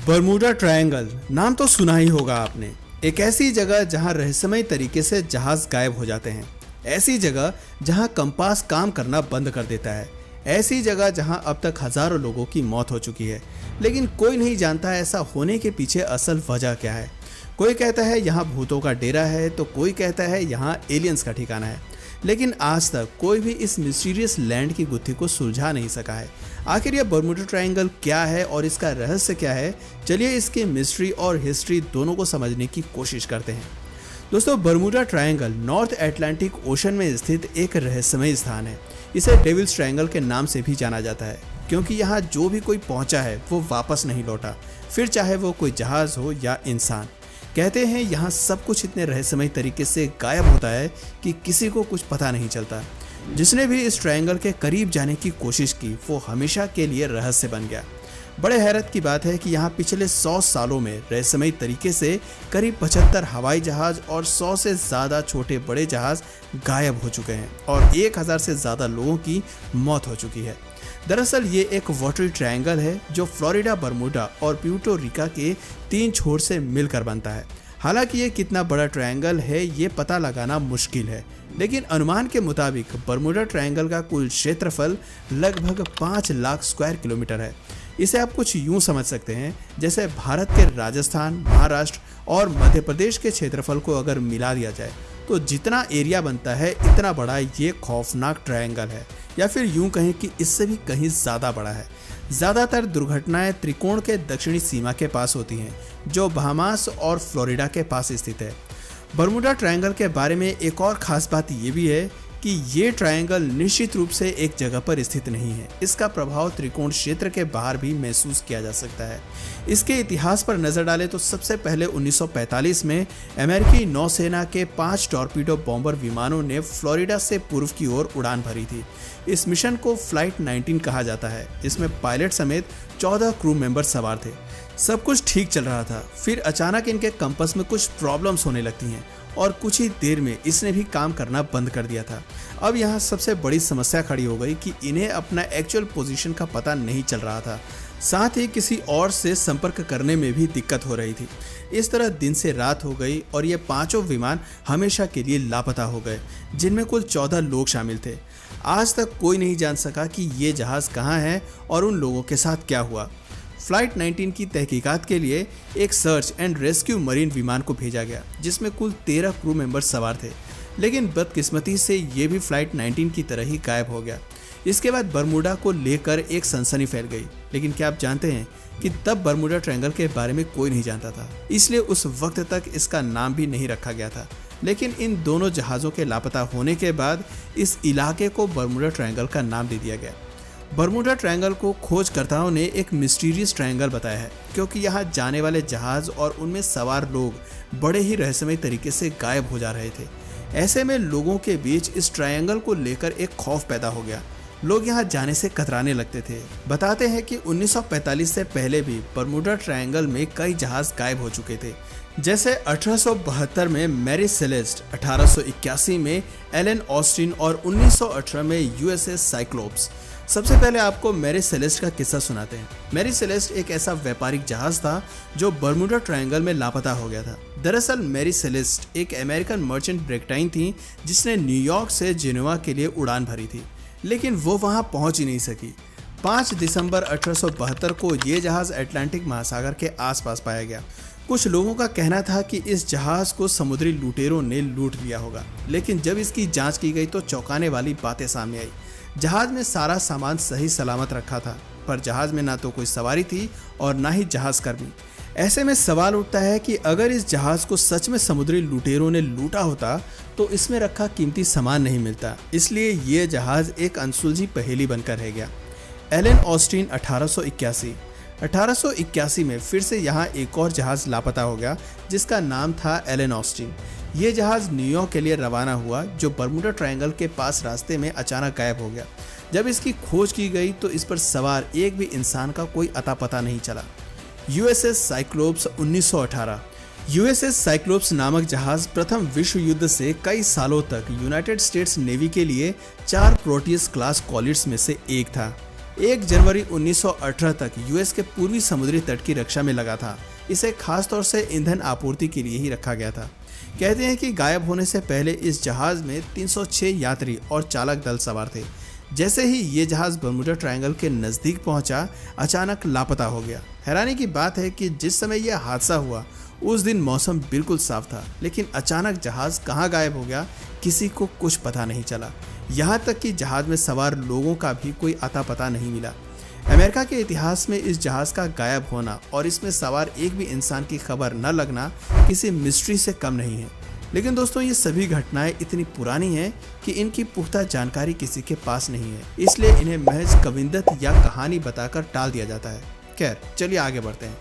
Bermuda triangle नाम तो सुना ही होगा आपने। एक ऐसी जगह जहां रहस्यमय तरीके से जहाज गायब हो जाते हैं, ऐसी जगह जहां कंपास काम करना बंद कर देता है, ऐसी जगह जहां अब तक हजारों लोगों की मौत हो चुकी है, लेकिन कोई नहीं जानता ऐसा होने के पीछे असल वजह क्या है। कोई कहता है यहाँ भूतों का डेरा है, तो कोई कहता है यहाँ एलियंस का ठिकाना है, लेकिन आज तक कोई भी इस मिस्टीरियस लैंड की गुत्थी को सुलझा नहीं सका है। आखिर यह बरमूडा ट्रायंगल क्या है और इसका रहस्य क्या है, चलिए इसकी मिस्ट्री और हिस्ट्री दोनों को समझने की कोशिश करते हैं। दोस्तों, Bermuda triangle north Atlantic ocean में स्थित एक रहस्यमय स्थान है। इसे डेविल्स ट्रायंगल के नाम से भी जाना जाता है, क्योंकि यहाँ जो भी कोई पहुंचा है वो वापस नहीं लौटा, फिर चाहे वो कोई जहाज हो या इंसान। कहते हैं यहाँ सब कुछ इतने रहस्यमय तरीके से गायब होता है कि किसी को कुछ पता नहीं चलता। जिसने भी इस ट्रायंगल के करीब जाने की कोशिश की वो हमेशा के लिए रहस्य बन गया। बड़े हैरत की बात है कि यहाँ पिछले 100 सालों में रहस्यमय तरीके से करीब 75 हवाई जहाज और 100 से ज़्यादा छोटे बड़े जहाज गायब हो चुके हैं और 1000 से ज़्यादा लोगों की मौत हो चुकी है। दरअसल ये एक वाटरी ट्रायंगल है जो फ्लोरिडा, बरमूडा और प्यूर्टो रिका के 3 छोर से मिलकर बनता है। हालांकि ये कितना बड़ा ट्रायंगल है ये पता लगाना मुश्किल है, लेकिन अनुमान के मुताबिक बरमूडा ट्रायंगल का कुल क्षेत्रफल लगभग 5 लाख स्क्वायर किलोमीटर है। इसे आप कुछ यूं समझ सकते हैं जैसे भारत के राजस्थान, महाराष्ट्र और मध्य प्रदेश के क्षेत्रफल को अगर मिला दिया जाए तो जितना एरिया बनता है इतना बड़ा ये खौफनाक ट्रायंगल है, या फिर यूं कहें कि इससे भी कहीं ज़्यादा बड़ा है। ज़्यादातर दुर्घटनाएं त्रिकोण के दक्षिणी सीमा के पास होती हैं, जो बहामास और फ्लोरिडा के पास स्थित है। बरमूडा ट्रायंगल के बारे में एक और ख़ास बात ये भी है कि ये ट्रायंगल निश्चित रूप से एक जगह पर स्थित नहीं है। इसका प्रभाव त्रिकोण क्षेत्र के बाहर भी महसूस किया जा सकता है। इसके इतिहास पर नजर डालें तो सबसे पहले 1945 में अमेरिकी नौसेना के 5 टॉर्पीडो बॉम्बर विमानों ने फ्लोरिडा से पूर्व की ओर उड़ान भरी थी। इस मिशन को फ्लाइट 19 कहा जाता है। इसमें पायलट समेत 14 क्रू मेंबर सवार थे। सब कुछ ठीक चल रहा था, फिर अचानक इनके कंपास में कुछ प्रॉब्लम्स होने लगती हैं और कुछ ही देर में इसने भी काम करना बंद कर दिया था। अब यहाँ सबसे बड़ी समस्या खड़ी हो गई कि इन्हें अपना एक्चुअल पोजीशन का पता नहीं चल रहा था, साथ ही किसी और से संपर्क करने में भी दिक्कत हो रही थी। इस तरह दिन से रात हो गई और ये 5 विमान हमेशा के लिए लापता हो गए, जिनमें कुल 14 लोग शामिल थे। आज तक कोई नहीं जान सका कि ये जहाज़ कहाँ है और उन लोगों के साथ क्या हुआ। फ्लाइट 19 की तहकीकात के लिए एक सर्च एंड रेस्क्यू मरीन विमान को भेजा गया, जिसमें कुल 13 क्रू मेंबर्स सवार थे, लेकिन बदकिस्मती से ये भी फ्लाइट 19 की तरह ही गायब हो गया। इसके बाद बरमूडा को लेकर एक सनसनी फैल गई, लेकिन क्या आप जानते हैं कि तब बरमूडा ट्रायंगल के बारे में कोई नहीं जानता था, इसलिए उस वक्त तक इसका नाम भी नहीं रखा गया था। लेकिन इन दोनों जहाज़ों के लापता होने के बाद इस इलाके को बरमूडा ट्रायंगल का नाम दे दिया गया। बरमूडा ट्रायंगल को खोजकर्ताओं ने एक मिस्टीरियस ट्रायंगल बताया है, क्योंकि यहाँ जाने वाले जहाज और उनमें सवार लोग बड़े ही रहस्यमय तरीके से गायब हो जा रहे थे। ऐसे में लोगों के बीच इस ट्रायंगल को लेकर एक खौफ पैदा हो गया। लोग यहाँ जाने से कतराने लगते थे। बताते हैं कि 1945 से पहले भी बरमूडा ट्रायंगल में कई जहाज गायब हो चुके थे, जैसे 1872 में मैरी सेलेस्ट, 1881 में एलन ऑस्टिन और 1918 में यूएसएस साइक्लोप्स। सबसे पहले आपको मैरी सेलेस्ट का किस्सा सुनाते हैं। मैरी सेलेस्ट एक ऐसा व्यापारिक जहाज था जो बरमूडा ट्रायंगल में लापता हो गया था। दरअसल मैरी सेलेस्ट एक अमेरिकन मर्चेंट ब्रिगेटाइन थी जिसने न्यूयॉर्क से जिनेवा के लिए उड़ान भरी थी, लेकिन वो वहां पहुंच ही नहीं सकी। 5 दिसंबर 1872 को ये जहाज अटलांटिक महासागर के आसपास पाया गया। कुछ लोगों का कहना था कि इस जहाज को समुद्री लुटेरों ने लूट लिया होगा, लेकिन जब इसकी जांच की गई तो चौंकाने वाली बातें सामने आई। जहाज में सारा सामान सही सलामत रखा था, पर जहाज में ना तो कोई सवारी थी और ना ही जहाज कर्मी। ऐसे में सवाल उठता है कि अगर इस जहाज को सच में समुद्री लुटेरों ने लूटा होता तो इसमें रखा कीमती सामान नहीं मिलता, इसलिए ये जहाज एक अनसुलझी पहेली बनकर रह गया। एलन ऑस्टिन 1881 में फिर से यहाँ एक और जहाज लापता हो गया जिसका नाम था एलन ऑस्टिन। ये जहाज न्यूयॉर्क के लिए रवाना हुआ, जो बरमूडा ट्रायंगल के पास रास्ते में अचानक गायब हो गया। जब इसकी खोज की गई तो इस पर सवार एक भी इंसान का कोई अता पता नहीं चला। USS cyclops 1918। यूएसएस साइक्लोप्स नामक जहाज प्रथम विश्व युद्ध से कई सालों तक यूनाइटेड स्टेट्स नेवी के लिए 4 प्रोटियस क्लास कॉलिट्स में से एक था। 1 जनवरी 1918 तक यूएस के पूर्वी समुद्री तट की रक्षा में लगा था। इसे खास तौर से ईंधन आपूर्ति के लिए ही रखा गया था। कहते हैं कि गायब होने से पहले इस जहाज में 306 यात्री और चालक दल सवार थे। जैसे ही ये जहाज बर्मुडा ट्रायंगल के नज़दीक पहुंचा, अचानक लापता हो गया। हैरानी की बात है कि जिस समय यह हादसा हुआ उस दिन मौसम बिल्कुल साफ था, लेकिन अचानक जहाज कहाँ गायब हो गया किसी को कुछ पता नहीं चला। यहाँ तक कि जहाज में सवार लोगों का भी कोई अता पता नहीं मिला। अमेरिका के इतिहास में इस जहाज का गायब होना और इसमें सवार एक भी इंसान की खबर न लगना किसी मिस्ट्री से कम नहीं है। लेकिन दोस्तों, ये सभी घटनाएं इतनी पुरानी हैं कि इनकी पुख्ता जानकारी किसी के पास नहीं है, इसलिए इन्हें महज कविंदत या कहानी बताकर टाल दिया जाता है। खैर, चलिए आगे बढ़ते हैं।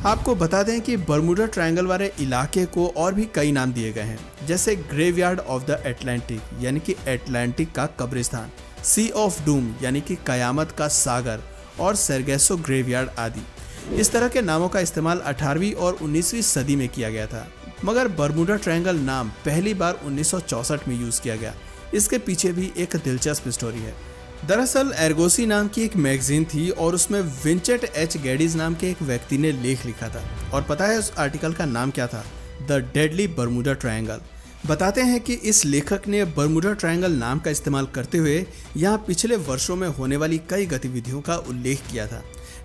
आपको बता दें कि बर्मुडा ट्रायंगल वाले इलाके को और भी कई नाम दिए गए हैं, जैसे ग्रेवयार्ड ऑफ द अटलांटिक यानी कि अटलांटिक का कब्रिस्तान, सी ऑफ डूम यानी कि कयामत का सागर और सेरगेसो ग्रेवयार्ड आदि। इस तरह के नामों का इस्तेमाल 18वीं और 19वीं सदी में किया गया था, मगर बर्मुडा ट्रायंगल नाम पहली बार 1964 में यूज किया गया। इसके पीछे भी एक दिलचस्प स्टोरी है। दरअसल एर्गोसी नाम की एक मैगजीन थी और उसमें विंचेट एच गैडीज नाम के एक व्यक्ति ने लेख लिखा था। और पता है उस आर्टिकल का नाम क्या था? The deadly Bermuda triangle. बताते हैं कि इस लेखक ने बर्मुडा ट्रायंगल नाम का इस्तेमाल करते हुए यहाँ पिछले वर्षों में होने वाली कई गतिविधियों का उल्लेख किया था,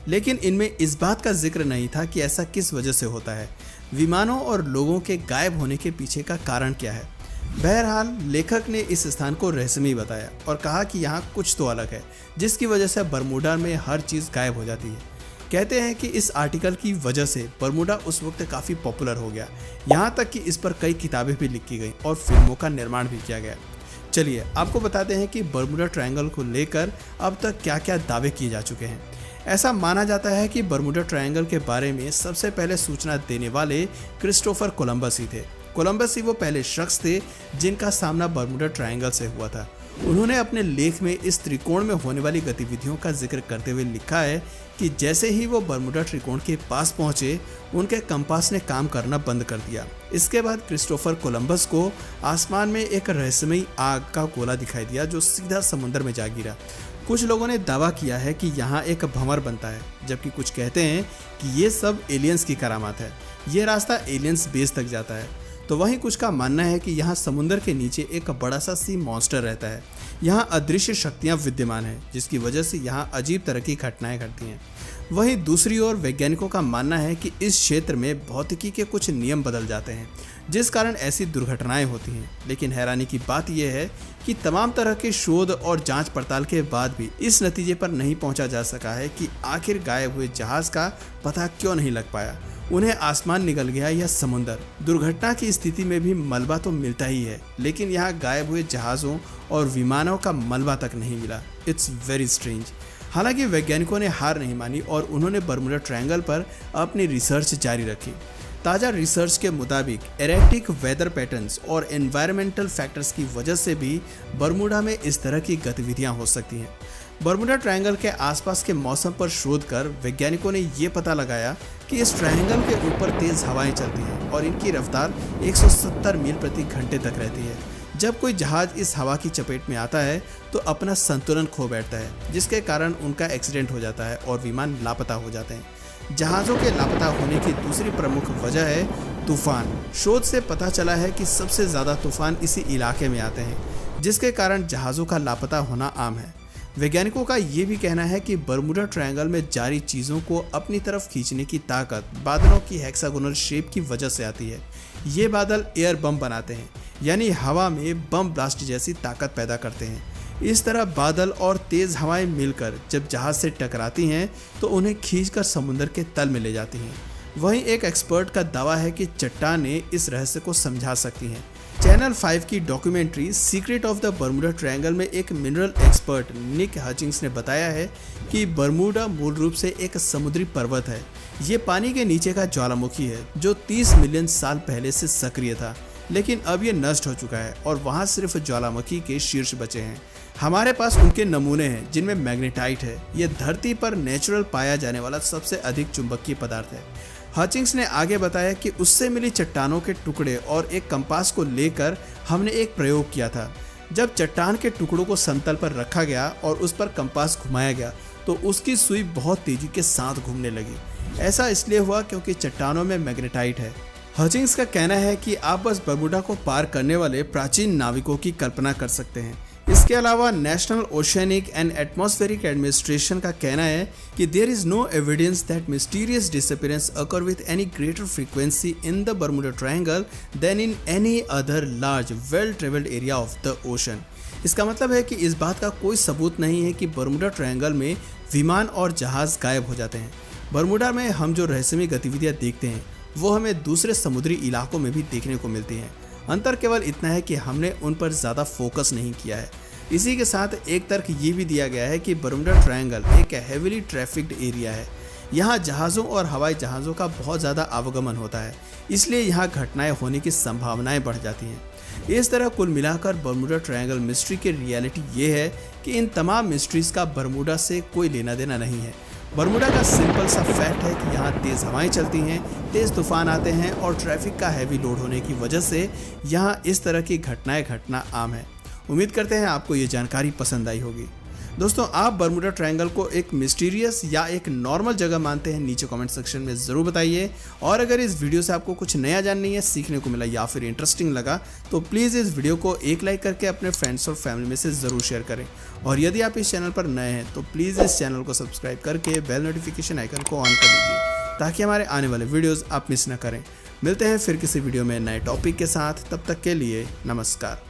लेकिन इनमें इस बात का जिक्र नहीं था कि ऐसा किस वजह से होता है। विमानों और लोगों के गायब होने के पीछे का कारण क्या है? बहरहाल लेखक ने इस स्थान को रहस्यमयी बताया और कहा कि यहाँ कुछ तो अलग है, जिसकी वजह से बर्मुडा में हर चीज़ गायब हो जाती है। कहते हैं कि इस आर्टिकल की वजह से बर्मुडा उस वक्त काफ़ी पॉपुलर हो गया, यहाँ तक कि इस पर कई किताबें भी लिखी गई और फिल्मों का निर्माण भी किया गया। चलिए आपको बताते हैं कि बर्मुडा ट्रायंगल को लेकर अब तक क्या क्या दावे किए जा चुके हैं। ऐसा माना जाता है कि बर्मुडा ट्रायंगल के बारे में सबसे पहले सूचना देने वाले क्रिस्टोफर कोलंबस ही थे। कोलंबस ही वो पहले शख्स थे जिनका सामना बर्मुडा ट्रायंगल से हुआ था। उन्होंने अपने लेख में इस त्रिकोण में होने वाली गतिविधियों का जिक्र करते हुए लिखा है कि जैसे ही वो बर्मुडा त्रिकोण के पास पहुंचे, उनके कंपास ने काम करना बंद कर दिया। इसके बाद क्रिस्टोफर कोलंबस को आसमान में एक रहस्यमयी आग का गोला दिखाई दिया जो सीधा समुद्र में जा गिरा। कुछ लोगों ने दावा किया है कि यहाँ एक भंवर बनता है, जबकि कुछ कहते हैं कि ये सब एलियंस की करामात है, ये रास्ता एलियंस बेस तक जाता है। तो वहीं कुछ का मानना है कि यहाँ समुद्र के नीचे एक बड़ा सा सी मॉन्स्टर रहता है। यहाँ अदृश्य शक्तियाँ विद्यमान हैं, जिसकी वजह से यहाँ अजीब तरह की घटनाएं घटती हैं। वहीं दूसरी ओर वैज्ञानिकों का मानना है कि इस क्षेत्र में भौतिकी के कुछ नियम बदल जाते हैं, जिस कारण ऐसी दुर्घटनाएं होती हैं। लेकिन हैरानी की बात यह है कि तमाम तरह के शोध और जांच पड़ताल के बाद भी इस नतीजे पर नहीं पहुंचा जा सका है कि आखिर गायब हुए जहाज का पता क्यों नहीं लग पाया। उन्हें आसमान निगल गया या समुद्र। दुर्घटना की स्थिति में भी मलबा तो मिलता ही है, लेकिन यहाँ गायब हुए जहाज़ों और विमानों का मलबा तक नहीं मिला। It's very strange. हालांकि वैज्ञानिकों ने हार नहीं मानी और उन्होंने बर्मुडा ट्रायंगल पर अपनी रिसर्च जारी रखी। ताज़ा रिसर्च के मुताबिक एरेक्टिक वेदर पैटर्न्स और एनवायरमेंटल फैक्टर्स की वजह से भी बर्मुडा में इस तरह की गतिविधियां हो सकती हैं। बर्मुडा ट्रायंगल के आसपास के मौसम पर शोध कर वैज्ञानिकों ने ये पता लगाया कि इस ट्रायंगल के ऊपर तेज हवाएं चलती हैं और इनकी रफ्तार 170 मील प्रति घंटे तक रहती है। जब कोई जहाज इस हवा की चपेट में आता है तो अपना संतुलन खो बैठता है, जिसके कारण उनका एक्सीडेंट हो जाता है और विमान लापता हो जाते हैं। जहाज़ों के लापता होने की दूसरी प्रमुख वजह है तूफान। शोध से पता चला है कि सबसे ज़्यादा तूफान इसी इलाके में आते हैं, जिसके कारण जहाज़ों का लापता होना आम है। वैज्ञानिकों का ये भी कहना है कि बर्मुडा ट्रायंगल में जारी चीज़ों को अपनी तरफ खींचने की ताकत बादलों की हेक्सागोनल शेप की वजह से आती है। ये बादल एयर बम बनाते हैं, यानी हवा में बम ब्लास्ट जैसी ताकत पैदा करते हैं। इस तरह बादल और तेज़ हवाएं मिलकर जब जहाज़ से टकराती हैं तो उन्हें खींचकर समुद्र के तल में ले जाती हैं। वहीं एक एक्सपर्ट का दावा है कि चट्टानें इस रहस्य को समझा सकती हैं। चैनल 5 की documentary secret of the Bermuda triangle में एक मिनरल एक्सपर्ट निक हचिंग्स ने बताया है कि बर्मुडा मूल रूप से एक समुद्री पर्वत है। ये पानी के नीचे का ज्वालामुखी है जो 30 मिलियन साल पहले से सक्रिय था, लेकिन अब ये नष्ट हो चुका है और वहाँ सिर्फ ज्वालामुखी के शीर्ष बचे हैं। हमारे पास उनके नमूने हैं जिनमें मैग्नेटाइट है। ये धरती पर नेचुरल पाया जाने वाला सबसे अधिक चुंबकीय पदार्थ है। हचिंग्स ने आगे बताया कि उससे मिली चट्टानों के टुकड़े और एक कंपास को लेकर हमने एक प्रयोग किया था। जब चट्टान के टुकड़ों को समतल पर रखा गया और उस पर कंपास घुमाया गया तो उसकी सुई बहुत तेजी के साथ घूमने लगी। ऐसा इसलिए हुआ क्योंकि चट्टानों में मैग्नेटाइट है। हचिंग्स का कहना है कि आप बस बरमूडा को पार करने वाले प्राचीन नाविकों की कल्पना कर सकते हैं। इसके अलावा National Oceanic and Atmospheric Administration का कहना है कि there is no evidence that mysterious disappearance occur with any greater frequency in the Bermuda Triangle than in any other large well travelled area of the ocean. इसका मतलब है कि इस बात का कोई सबूत नहीं है कि बरमूडा ट्रायंगल में विमान और जहाज गायब हो जाते हैं। बरमूडा में हम जो रहस्यमय गतिविधियां देखते हैं वो हमें दूसरे समुद्री इलाकों में भी देखने को मिलती हैं। अंतर केवल इतना है कि हमने उन पर ज़्यादा फोकस नहीं किया है। इसी के साथ एक तर्क ये भी दिया गया है कि बरमूडा ट्रायंगल एक हेवीली ट्रैफिक्ड एरिया है। यहाँ जहाज़ों और हवाई जहाज़ों का बहुत ज़्यादा आवागमन होता है, इसलिए यहाँ घटनाएं होने की संभावनाएं बढ़ जाती हैं। इस तरह कुल मिलाकर बरमूडा ट्रायंगल मिस्ट्री की रियलिटी ये है कि इन तमाम मिस्ट्रीज़ का बरमूडा से कोई लेना देना नहीं है। बरमूडा का सिंपल सा फैक्ट है कि यहाँ तेज़ हवाएं चलती हैं, तेज़ तूफान आते हैं और ट्रैफिक का हैवी लोड होने की वजह से यहाँ इस तरह की घटनाएं घटना आम है। उम्मीद करते हैं आपको ये जानकारी पसंद आई होगी। दोस्तों, आप बरमूडा ट्रायंगल को एक मिस्टीरियस या एक नॉर्मल जगह मानते हैं? नीचे कमेंट सेक्शन में ज़रूर बताइए। और अगर इस वीडियो से आपको कुछ नया जानने या सीखने को मिला या फिर इंटरेस्टिंग लगा तो प्लीज़ इस वीडियो को एक लाइक करके अपने फ्रेंड्स और फैमिली में से ज़रूर शेयर करें। और यदि आप इस चैनल पर नए हैं तो प्लीज़ इस चैनल को सब्सक्राइब करके बेल नोटिफिकेशन आइकन को ऑन कर लीजिए ताकि हमारे आने वाले वीडियोज़ आप मिस न करें। मिलते हैं फिर किसी वीडियो में नए टॉपिक के साथ, तब तक के लिए नमस्कार।